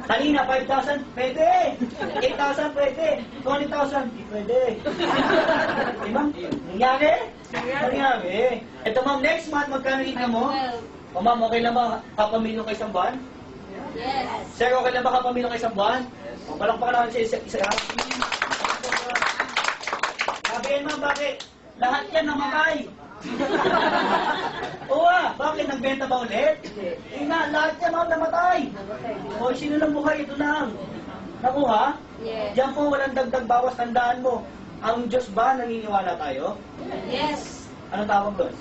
Kanina, 5,000, pwede. 8,000, pwede. 20,000, hindi pwede. Diba? Nangyari? Nangyari. Ito ma'am, next month, magkano income mo? O ma'am, okay lang ba kapamilyo ka isang buwan? Yes. Sir, okay lang ba kapamilyo ka isang buwan? O, palakpakan naman siya isa. Sabihin ma'am, bakit? Lahat yan namatay. Oo bakit? Nagbenta ba ulit? Hindi na, lahat yan ma'am namatay. O, sino lang buhay? Ito lang. Nakuha? Yes. Diyan po walang dagdag bawas, tandaan mo. Ang Diyos ba naniniwala tayo? Yes. Anong tawag doon?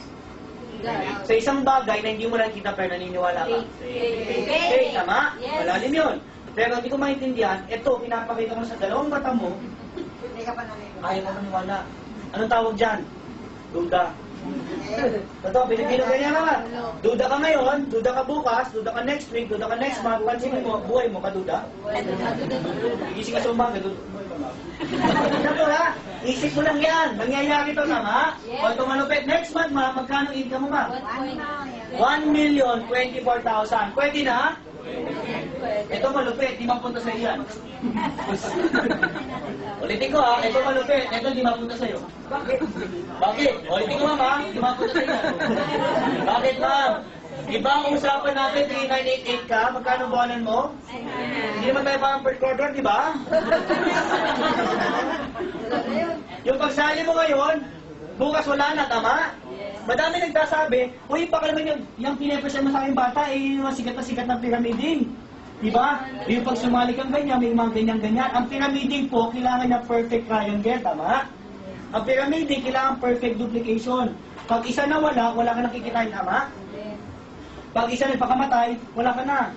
Sa isang bagay na hindi mo nakikita pero naniniwala ka. Faith. Tama? Yes. Malalim yun. Pero hindi ko maintindihan, ito, pinapakita mo sa dalawang mata mo, Hindi ka pa naniniwala. ayaw mo maniwala. Anong tawag dyan? Duda. Totoo, Pilipino ganyan naman. Duda ka ngayon, duda ka bukas, duda ka next week, duda ka next month, pansinin mo, buhay mo ka duda. Igising ka sa umaga, buhay ka ba? Ito ha, isip mo lang yan. Nangyayari ito, tama? O ito malupit, next month ma, magkano income mo ma? 1,024,000. Pwede na? Ito malupit, di mapunta sa iyan. Ulitin ko ha, ito malupit, ito di mapunta sa iyo. Bakit? Bakit? Ulitin ko ma'am, di mapunta sa iyan. Bakit ma'am? Diba ang usapan natin, 3988 ka, magkano buwanan mo? Hindi naman tayo parang per quarter, di ba? Yung pagsali mo ngayon, bukas wala na, tama? Madami nagsasabi, uy, baka naman yung pinapresent mo sa aking bata, yung sikat na sikat na pyramiding. Diba? Yung pag sumali kang ganyan, may mga ganyan-ganyan. Ang pyramiding po, kailangan ng perfect triangle, tama? Ang pyramiding, kailangan perfect duplication. Pag isa na wala ka nakikitain, tama? Pag isa nagpakamatay, wala ka na.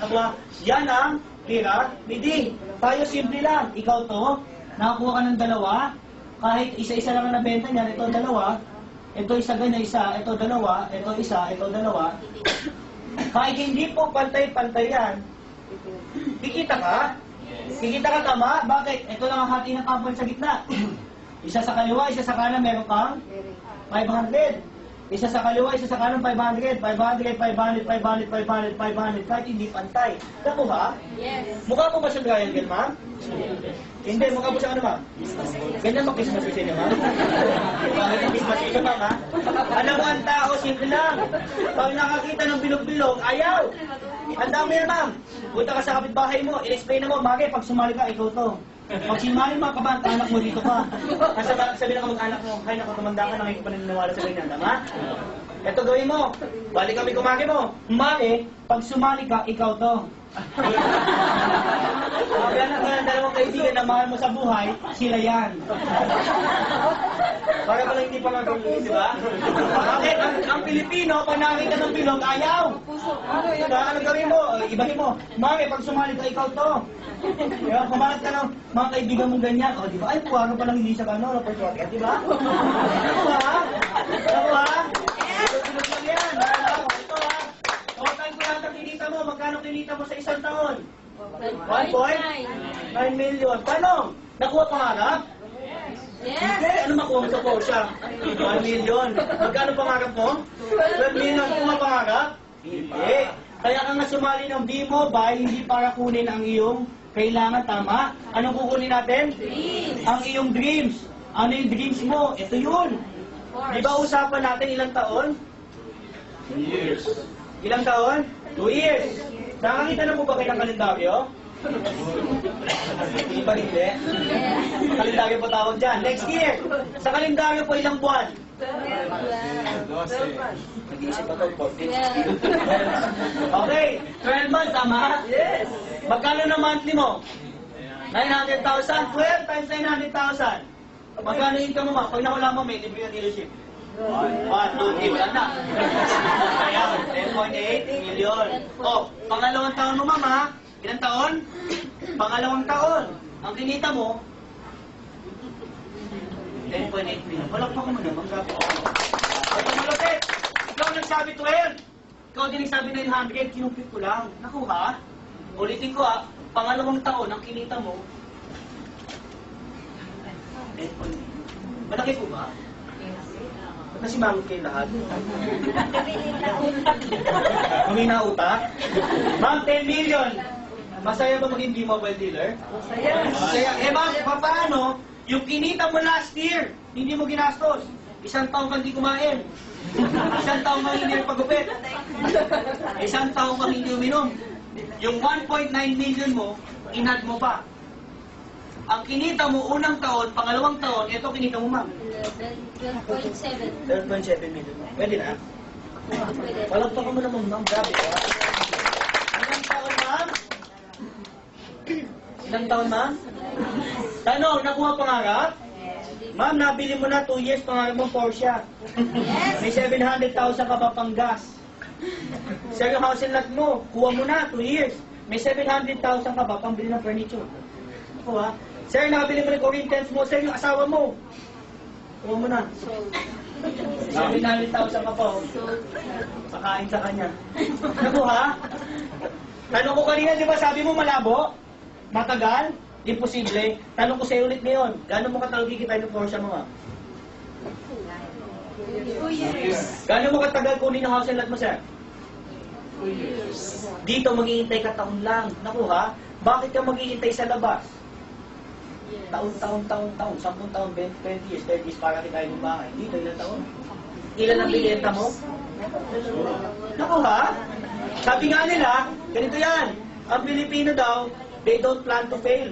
Diba? Yan ang pyramiding. Tayo simple lang. Ikaw to, nakakuha ka ng dalawa, kahit isa-isa lang ang nabenta niyan, ito dalawa, ito isa ganyan, isa, ito dalawa, ito isa, ito dalawa. Kahit hindi po pantay-pantay yan, kikita ka? Kikita ka tama? Bakit? Ito lang ang hati ng kampal sa gitna. Isa sa kaliwa, isa sa kanan, meron kang 500. Isa sa kaliwa, isa sa kanan, 500, 500, 500, 500, 500, 500, kahit hindi pantay. Naku ba? Yes. Mukha po ba siyang triangle, ma'am? Hindi, mukha po siya ano, ma'am? Ganyan mag-Christmas tree niya, ma'am? Bakit ang Christmas tree niya, ma'am, ha? Alam mo, ang tao, simple lang. Pag nakakita ng bilog-bilog, ayaw! Ang dami yan, ma'am. Punta ka sa kapitbahay mo, i-explain na mo, bagay, pag sumali ka, ikaw to. Pag sinumali mo, kabant, anak mo dito ka. Kasi sabi na kamag-anak mo, hay naku, tumanda ka, nakikipaniwala sa ganyan, tama? Ito gawin mo, balik kami kumaki mo. Mali, pag sumali ka, ikaw to. Kaya na dalawang kaibigan na mahal mo sa buhay, sila yan. Para pala hindi pa magagawin, di ba? Bakit? Ang Pilipino, pag nakakita ng bilog, ayaw. Ano gawin mo? Ibahin mo. Mami, pag sumali ka, ikaw to. Kaya kumalat ka ng mga kaibigan mong ganyan. O, di ba? Ay, puwaro palang hindi siya gano'n. Di ba? Ano ba? Ano ba? Bilog lang yan. Ito ha. Total ko lahat ang kinita mo. Magkano kinita mo sa isang taon? 1.9 million. Paano? Nakuha pangarap? Yes. Hindi. Ano makuha mo sa Porsche? 1 million. Magkano pangarap mo? 12 million. Kuha pangarap? Hindi. Kaya ka nga sumali ng B-Mobile, hindi para kunin ang iyong kailangan, tama? Anong kukunin natin? Dreams. Ang iyong dreams. Ano yung dreams mo? Ito yun. Di ba usapan natin ilang taon? 2 years. Ilang taon? 2 years. Nakakita na po ba kayo ng kalendaryo? Hindi pa hindi. Kalendaryo po tawag dyan. Next year. Sa kalendaryo po ilang buwan? 12 months. Nag-iisip ba ito? 14. Okay. 12 months, tama? Yes. Magkano na monthly mo? 900,000. 12 times 900,000. Magkano income mo ma? Pag nakula mo, may libre na dealership. 1, 2, 3, wala na. Ayan, 10.8 million. O, pangalawang taon mo, mama. Ilang taon? Pangalawang taon. Ang kinita mo, 10.8 million. Walang pa ko mo naman. Ito malapit. Ikaw nagsabi 12. Ikaw din nagsabi 900. Kinupit ko lang. Nakuha. Ulitin ko ha. Pangalawang taon, ang kinita mo, 10.8. Malaki po ba? Nasimangot kayo lahat. Humina utak. Ma'am, 10 million. Masaya ba maging B-Mobile dealer? Masaya. Eh ma'am, paano? Yung kinita mo last year, hindi mo ginastos. Isang taong kang hindi kumain. Isang taong kang hindi nagpagupit. Isang taong kang hindi uminom. Yung 1.9 million mo, inad mo pa. Ang kinita mo unang taon, pangalawang taon, ito kinita mo ma'am. 12.7. 12.7 million. Pwede na? Pwede. Walang pa ka mo naman ma'am. Grabe ka. Ilang taon ma'am? Ilang taon ma'am? Tanong, nakuha pangarap? Ma'am, nabili mo na 2 years pangarap mong Porsche. May 700,000 ka pa pang gas. Sir, yung house and lot mo, kuha mo na 2 years. May 700,000 ka pa pang bili ng furniture. Kuha. Sir, nabili mo na Corinthians mo. Sir, yung asawa mo. Kuha mo na. 700,000 ka pa. Oh. Pakain sa kanya. Nakuha? Tanong ko kanina, di ba sabi mo malabo? Matagal? Imposible? Tanong ko sa'yo ulit ngayon. Gano'n mo katagal kikita yung Porsche mo? 2 years. Gano'n mo katagal kunin ang house and lot mo, sir? 2 years. Dito, maghihintay ka taon lang. Nakuha? Bakit ka maghihintay sa labas? Taon, 10 taon, 20 years, 30 years para kita yung bahay. Dito, ilang taon? Ilan ang binenta mo? Nakuha? Sabi nga nila, ganito yan. Ang Pilipino daw, they don't plan to fail.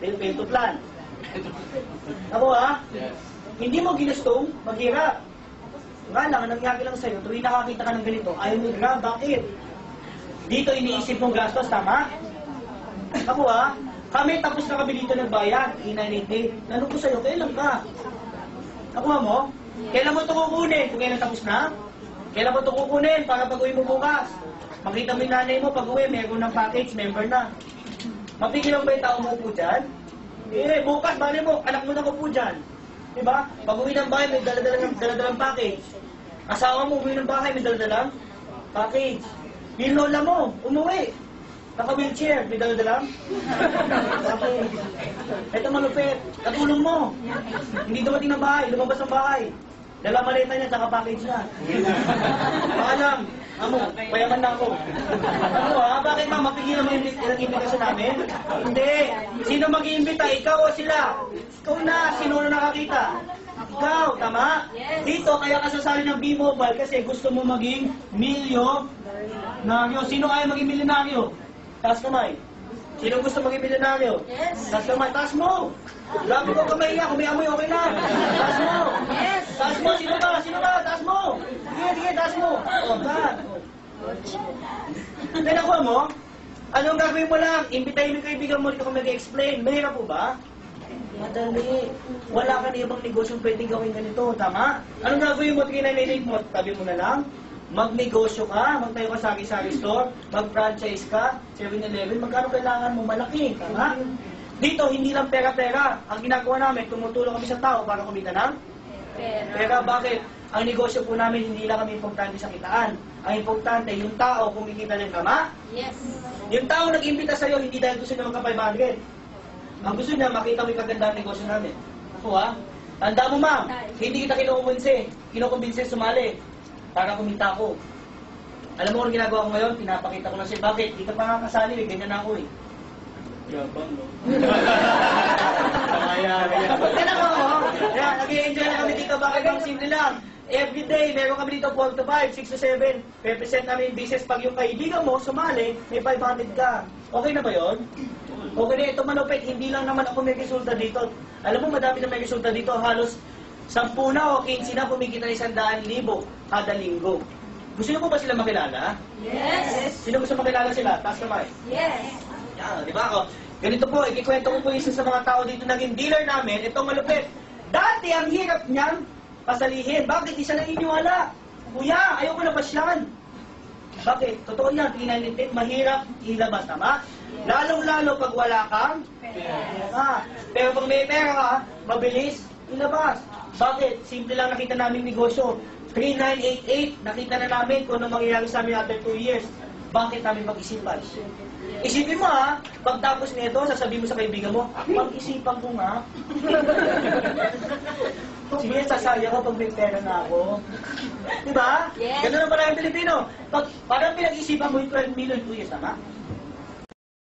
They fail to plan. Nakuha? Hindi mo ginustong maghirap. Nga lang, ang nangyari lang sa'yo, tuwing nakakita ka ng ganito, ayaw mo grab, bakit? Dito iniisip mong gastos, tama? Nakuha? Kami tapos na kami dito nagbayad, inanite. Nanong ko sa'yo, kailan ka? Nakuha mo? Kailan mo ito kukunin? Kung kailan tapos na? Kailan mo ito kukunin para pag-uwi mo bukas? Makita mo yung nanay mo pag-uwi, meron ng package, member na. Mapigilan ba yung tao mo po dyan? Eh, bukas, bali mo, anak mo na ko po dyan. Diba? Pag-uwi ng bahay, may daladalang package. Asawa mo, uwi ng bahay, may daladalang package. Yung lola mo, umuwi. Naka-wheelchair, may daladalang package. Ito malupit, katulong mo. Hindi dumating ng bahay, lumabas ng bahay. Dala maleta niya, tsaka package na. Paalam, amo, payaman na ako. Ano ha? Bakit ma, mapigilan mo yung imbitasyon namin? Hindi. Sino mag-iimbita? Ikaw o sila? Ikaw na. Sino na nakakita? Ikaw, tama? Dito, kaya ka sasali ng B-Mobile kasi gusto mo maging milyonaryo. Sino kaya maging milyonaryo? Taas kamay. Sino gusto maging milyonaryo? Yes. Taas kamay. Taas mo! Grabe ko kamay niya. Kung may amoy, okay na. Taas mo! Yes. Taas mo! Sino ba? Sino ba? Taas mo! Sige, taas mo! Oh, God! May nakuha mo? Anong gagawin mo lang? Imbitahin mo yung kaibigan mo dito kung mag-explain. Mahirap po ba? Madali. Wala ka na ibang negosyong pwedeng gawin ganito. Tama? Anong gagawin mo? Kinailanate mo? Tabi mo na lang? Magnegosyo ka, magtayo ka sari-sari store, mag-franchise ka, 7-Eleven, magkano kailangan mo? Malaki, tama? Dito, hindi lang pera-pera. Ang ginagawa namin, tumutulong kami sa tao para kumita ng pera. Bakit? Ang negosyo po namin, hindi lang kami importante sa kitaan. Ang importante, yung tao kumikita ng tama. Yes. Yung tao nag-imbita sa'yo, hindi dahil gusto niya magka-500. Ang gusto niya, makita mo yung kagandang negosyo namin. Ako ha? Tanda mo ma'am, hindi kita kinukumbinse sumali para kumita ako. Alam mo kung ginagawa ko ngayon? Pinapakita ko na siya. Bakit? Di ka pa nga kasali, ganyan ako eh. Yabang, no? Kaya ako, kaya nag-i-enjoy na kami dito. Bakit ang simple lang? Every day, meron kami dito 4 to 5, 6 to 7. Represent namin yung business. Pag yung kaibigan mo, sumali, may 500 ka. Okay na ba yun? Okay na, ito malupit. Hindi lang naman ako may resulta dito. Alam mo, madami na may resulta dito. Halos 10 na o 15 na kumikita ng 100,000 kada linggo. Gusto niyo po ba sila makilala? Yes. Sino gusto makilala sila? Taas kamay. Yes. Yan, di ba ako? Ganito po, ikikwento ko po isa sa mga tao dito naging dealer namin. Itong malupit. Dati ang hirap niyang pasalihin. Bakit? Isa naniniwala. Kuya, ayoko na pasyan. Bakit? Totoo yan. Pinanitit, mahirap ilabas. Tama? Lalong-lalo pag wala kang pera. Pero pag may pera ka, mabilis ilabas. Bakit? Simple lang nakita namin negosyo. 3988, nakita na namin kung ano mangyayari sa amin after 2 years. bakit namin pag-isipan? Isipin mo ha, pagtapos nito, sasabihin mo sa kaibigan mo, pag-isipan ko nga. Sige, sasaya ko pag may pera na ako. Diba? Yes. Ganun ang maraming Pilipino. Parang pinag-isipan mo yung 12 million, 2 years, tama?